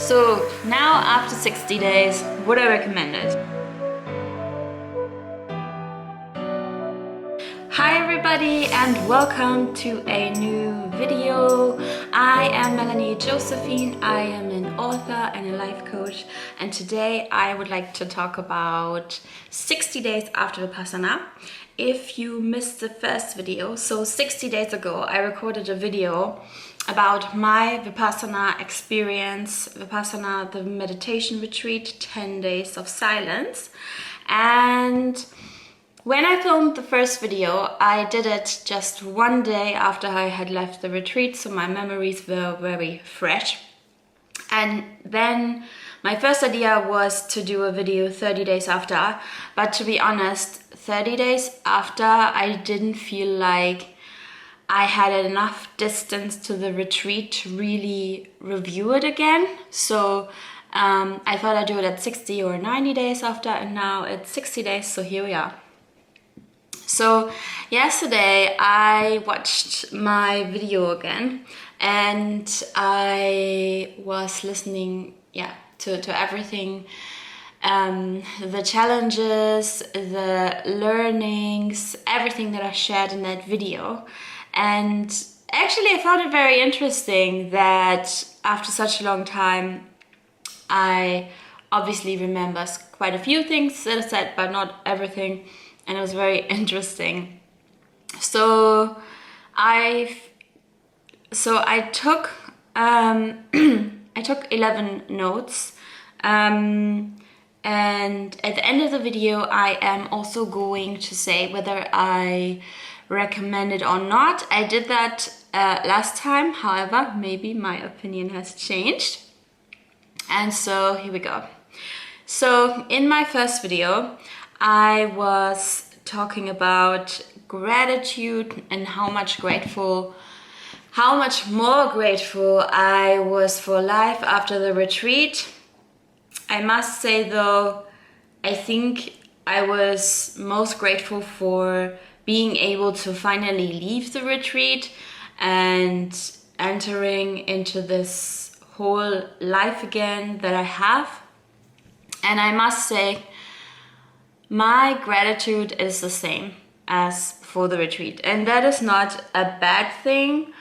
So now after 60 days, would I recommend it? Hi everybody and welcome to a new video. I am Melanie Josephine. I am an author and a life coach, and today I would like to talk about 60 days after Vipassana. If you missed the first video, so 60 days ago I recorded a video about my Vipassana experience, Vipassana, the meditation retreat, 10 days of silence. And when I filmed the first video, I did it just one day after I had left the retreat, so my memories were very fresh. And then my first idea was to do a video 30 days after, but to be honest, 30 days after, I didn't feel like I had enough distance to the retreat to really review it again. So I thought I'd do it at 60 or 90 days after, and now it's 60 days, so here we are. So yesterday I watched my video again, and I was listening to everything, the challenges, the learnings, everything that I shared in that video. And actually I found it very interesting that after such a long time I obviously remember quite a few things that I said, but not everything. And it was very interesting. So I took I took 11 notes, and at the end of the video I am also going to say whether I recommend it or not. I did that last time, however, maybe my opinion has changed. And so here we go. So in my first video I was talking about gratitude and how much more grateful I was for life after the retreat. I must say though, I think I was most grateful for being able to finally leave the retreat and entering into this whole life again that I have. And I must say, my gratitude is the same as before the retreat, and that is not a bad thing.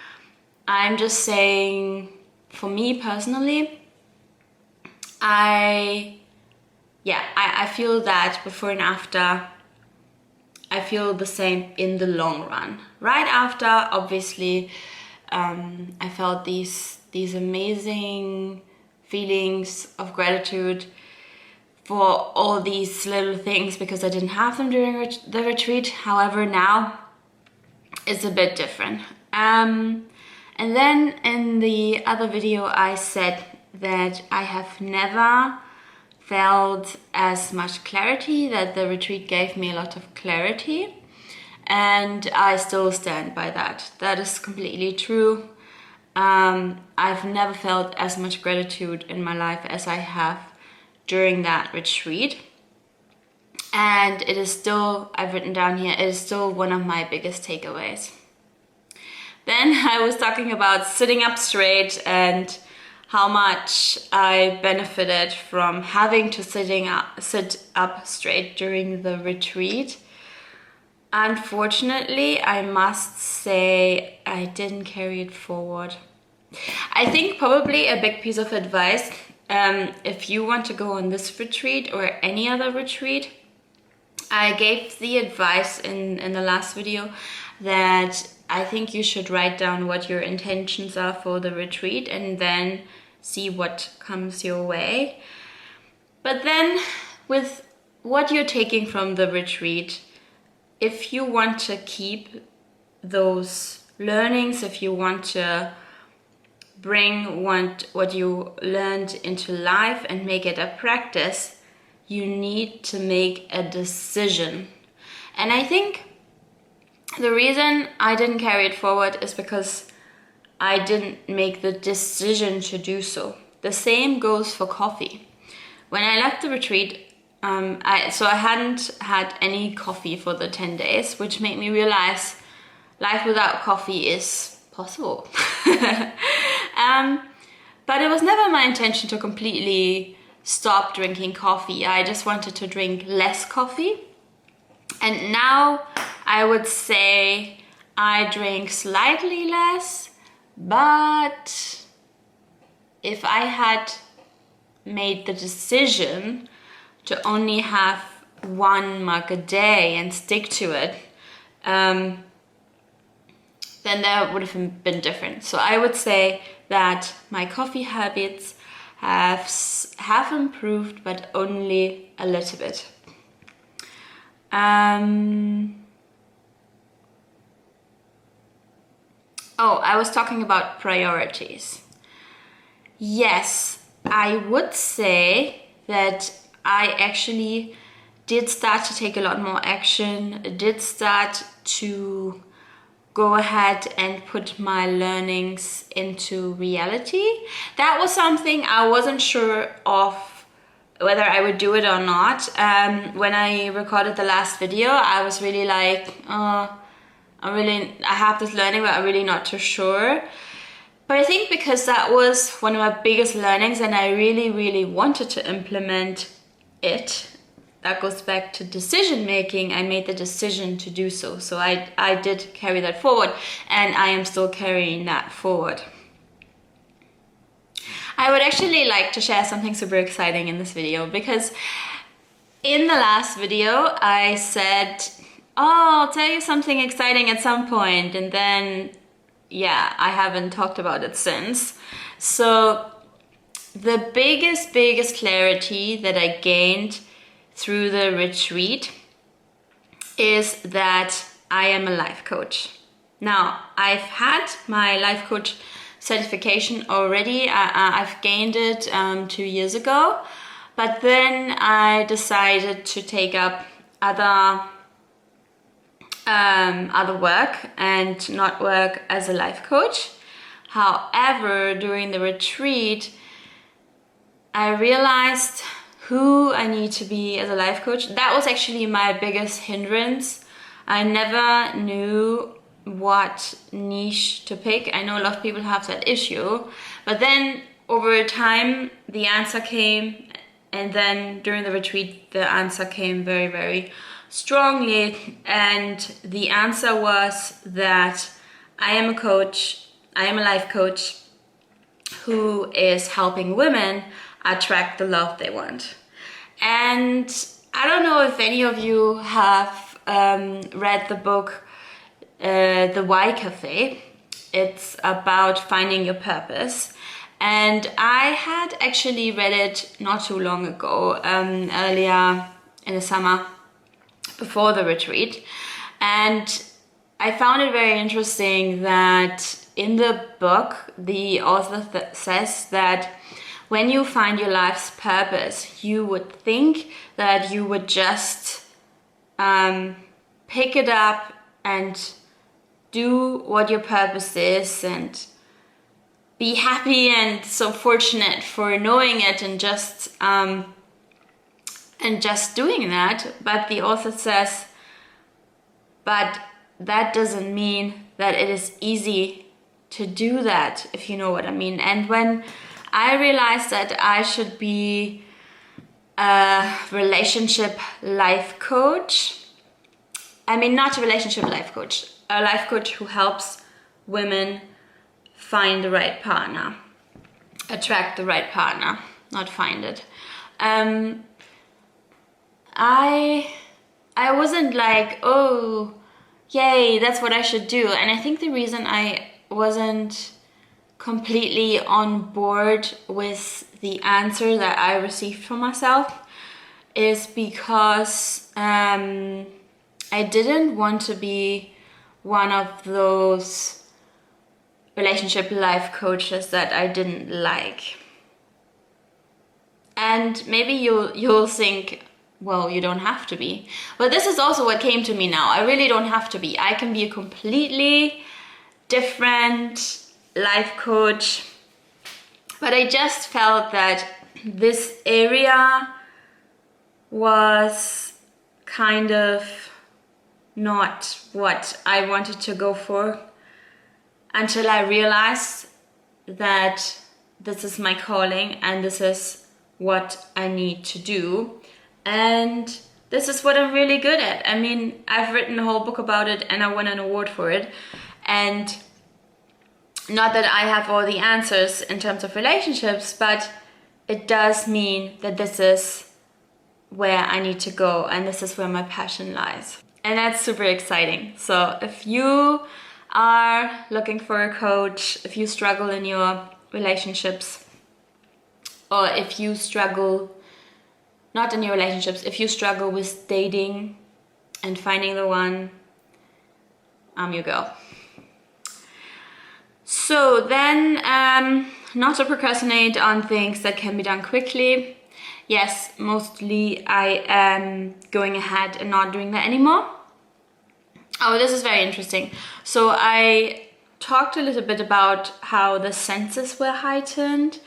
I'm just saying, for me personally, I feel that before and after, I feel the same in the long run. Right after, obviously, I felt these amazing feelings of gratitude for all these little things because I didn't have them during the retreat. However, now it's a bit different. And then in the other video I said that I have never felt as much clarity, that the retreat gave me a lot of clarity, and I still stand by that. That is completely true. I've never felt as much gratitude in my life as I have during that retreat, and it is still, I've written down here, it is still one of my biggest takeaways. Then I was talking about sitting up straight and how much I benefited from having to sit up straight during the retreat. Unfortunately, I must say I didn't carry it forward. I think probably a big piece of advice, if you want to go on this retreat or any other retreat, I gave the advice in the last video that I think you should write down what your intentions are for the retreat and then see what comes your way. But then with what you're taking from the retreat, if you want to keep those learnings, if you want to bring what you learned into life and make it a practice, you need to make a decision. And I think the reason I didn't carry it forward is because I didn't make the decision to do so. The same goes for coffee. When I left the retreat, I hadn't had any coffee for the 10 days, which made me realize life without coffee is possible. But it was never my intention to completely stop drinking coffee. I just wanted to drink less coffee. And now I would say I drink slightly less, but if I had made the decision to only have one mug a day and stick to it, then that would have been different. So I would say that my coffee habits have improved, but only a little bit. Oh, I was talking about priorities. Yes, I would say that I actually did start to take a lot more action, did start to go ahead and put my learnings into reality. That was something I wasn't sure of whether I would do it or not. When I recorded the last video, I was really like, I have this learning, but I'm really not too sure. But I think because that was one of my biggest learnings and I really, really wanted to implement it, that goes back to decision making. I made the decision to do so. So I did carry that forward, and I am still carrying that forward. I would actually like to share something super exciting in this video, because in the last video I said, oh, I'll tell you something exciting at some point, and then yeah, I haven't talked about it since. So the biggest clarity that I gained through the retreat is that I am a life coach. Now, I've had my life coach certification already. I've gained it 2 years ago, but then I decided to take up other work and not work as a life coach. However, during the retreat, I realized who I need to be as a life coach. That was actually my biggest hindrance. I never knew what niche to pick. I know a lot of people have that issue, but then over time the answer came, and then during the retreat the answer came very, very strongly, and the answer was that I am a coach, I am a life coach who is helping women attract the love they want. And I don't know if any of you have read the book The Why Cafe. It's about finding your purpose, and I had actually read it not too long ago, earlier in the summer before the retreat, and I found it very interesting that in the book the author says that when you find your life's purpose, you would think that you would just pick it up and do what your purpose is and be happy and so fortunate for knowing it and just doing that. But the author says, but that doesn't mean that it is easy to do that, if you know what I mean. And when I realized that I should be a relationship life coach, I mean, not a relationship life coach, a life coach who helps women find the right partner, attract the right partner, not find it. I wasn't like, oh, yay, that's what I should do. And I think the reason I wasn't completely on board with the answer that I received from myself is because I didn't want to be one of those relationship life coaches that I didn't like. And maybe you'll think, well, you don't have to be. But this is also what came to me now. I really don't have to be. I can be a completely different life coach. But I just felt that this area was kind of not what I wanted to go for, until I realized that this is my calling and this is what I need to do. And this is what I'm really good at. I mean, I've written a whole book about it and I won an award for it. And not that I have all the answers in terms of relationships, but it does mean that this is where I need to go and this is where my passion lies. And that's super exciting. So if you are looking for a coach, if you struggle in your relationships, or if you struggle, not in your relationships, if you struggle with dating and finding the one, I'm your girl. So then, not to procrastinate on things that can be done quickly. Yes, mostly I am going ahead and not doing that anymore. Oh, this is very interesting. So I talked a little bit about how the senses were heightened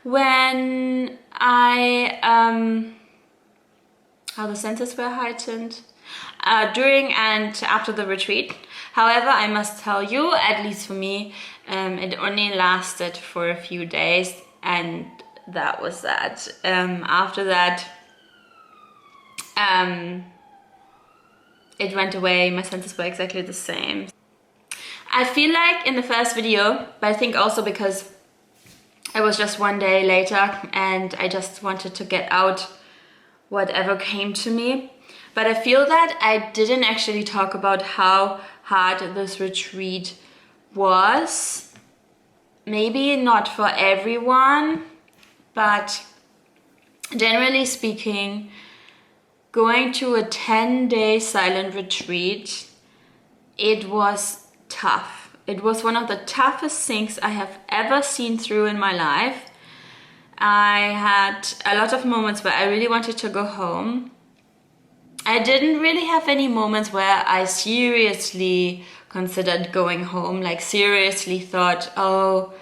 when during and after the retreat. However, I must tell you, at least for me, it only lasted for a few days, and that was that. After that, it went away. My senses were exactly the same. I feel like in the first video, but I think also because it was just one day later and I just wanted to get out whatever came to me. But I feel that I didn't actually talk about how hard this retreat was. Maybe not for everyone, but generally speaking, going to a 10-day silent retreat, it was tough. It was one of the toughest things I have ever seen through in my life. I had a lot of moments where I really wanted to go home. I didn't really have any moments where I seriously considered going home, like seriously thought, oh,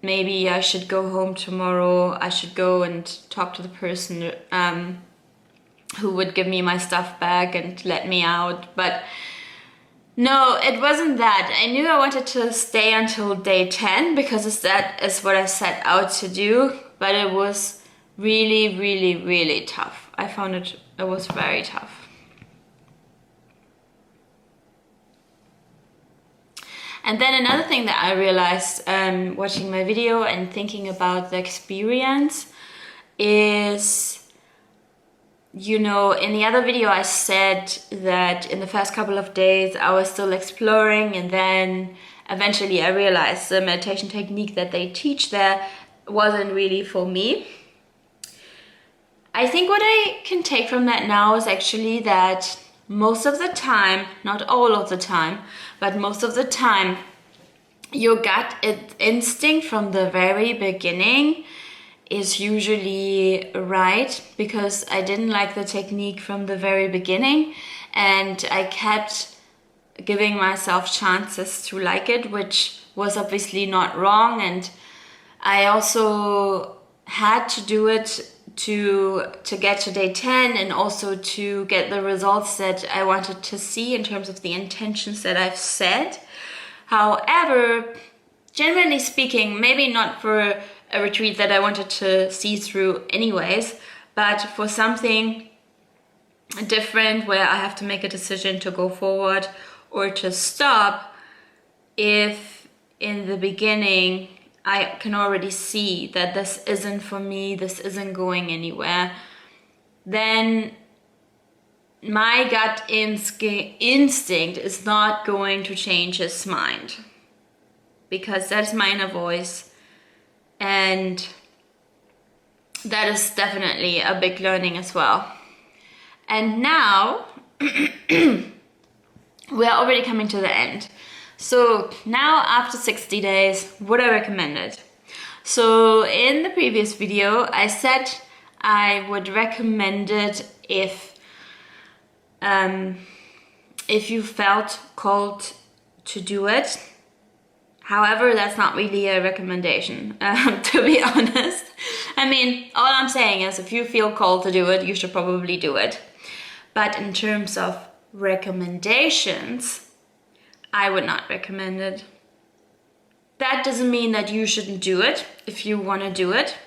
maybe I should go home tomorrow. I should go and talk to the person who would give me my stuff back and let me out. But no, it wasn't that. I knew I wanted to stay until day 10 because that is what I set out to do. But it was really, really, really tough. I found it was very tough. And then another thing that I realized watching my video and thinking about the experience is, you know, in the other video I said that in the first couple of days I was still exploring, and then eventually I realized the meditation technique that they teach there wasn't really for me. I think what I can take from that now is actually that most of the time, not all of the time, but most of the time, your gut instinct from the very beginning is usually right, because I didn't like the technique from the very beginning and I kept giving myself chances to like it, which was obviously not wrong. And I also had to do it to get to day 10 and also to get the results that I wanted to see in terms of the intentions that I've set. However, generally speaking, maybe not for a retreat that I wanted to see through anyways, but for something different where I have to make a decision to go forward or to stop, if in the beginning I can already see that this isn't for me, this isn't going anywhere, then my gut instinct is not going to change his mind, because that's my inner voice, and that is definitely a big learning as well. And now we're already coming to the end. So now after 60 days, would I recommend it? So in the previous video, I said I would recommend it if you felt called to do it. However, that's not really a recommendation, to be honest. I mean, all I'm saying is if you feel called to do it, you should probably do it. But in terms of recommendations, I would not recommend it. that doesn't mean that you shouldn't do it if you want to do it,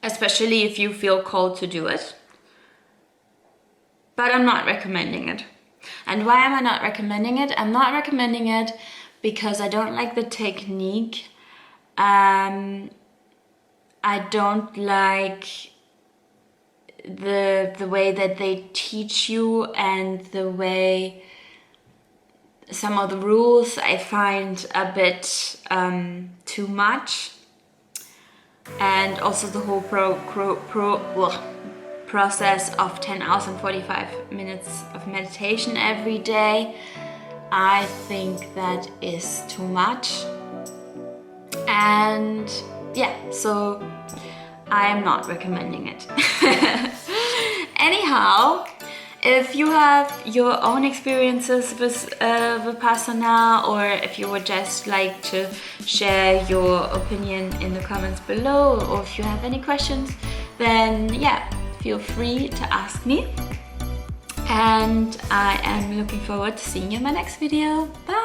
especially if you feel called to do it. But I'm not recommending it. And why am I not recommending it? I'm not recommending it because I don't like the technique. I don't like the way that they teach you, and the way some of the rules I find a bit too much. And also the whole process of 10 hours and 45 minutes of meditation every day, I think that is too much. And yeah, so I am not recommending it. Anyhow, if you have your own experiences with Vipassana, or if you would just like to share your opinion in the comments below, or if you have any questions, then yeah, feel free to ask me. And I am looking forward to seeing you in my next video. Bye!